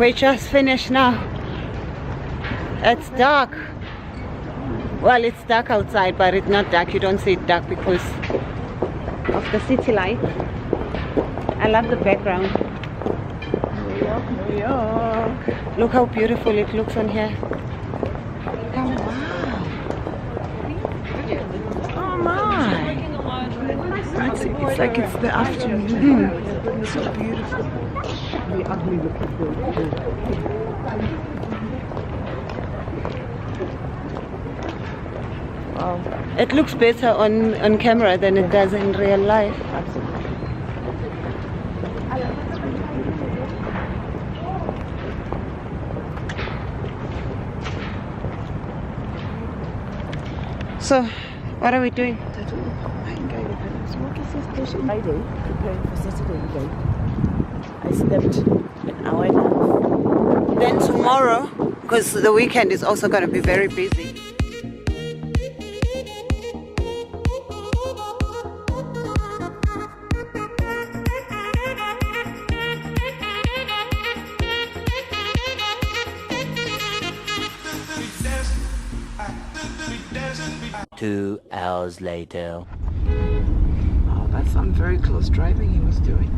We just finished now. It's dark. Well, it's dark outside, but it's not dark. You don't see it dark because of the city light. I love the background. New York, New York. Look how beautiful it looks on here. Oh, wow. Oh my. It's like it's the afternoon. It's so beautiful. Wow. It looks better on camera than it does in real life. So, what are we doing? Friday, preparing for Saturday again. I slept an hour and a half. Then tomorrow, because the weekend is also going to be very busy. Two hours later. Oh, that's some very close driving he was doing.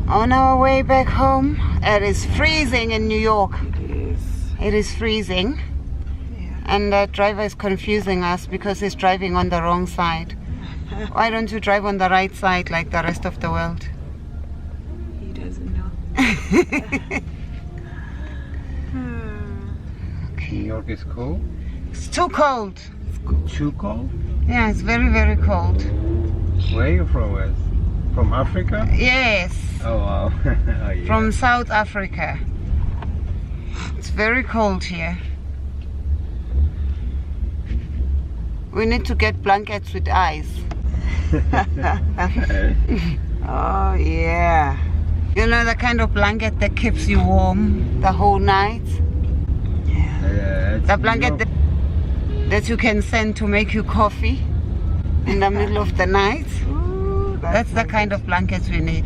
On our way back home, it is freezing in New York. It is. It is freezing. Yeah. And that driver is confusing us because he's driving on the wrong side. Why don't you drive on the right side like the rest of the world? He doesn't know. New York is cold? It's too cold. Too cold? Yeah, it's very, very cold. Where are you from, Wes? From Africa? Yes. Oh wow. Oh, yeah. From South Africa. It's very cold here. We need to get blankets with ice. Oh yeah. You know the kind of blanket that keeps you warm the whole night? The blanket that you can send to make you coffee in the middle of the night. Ooh, that's the kind of blankets we need.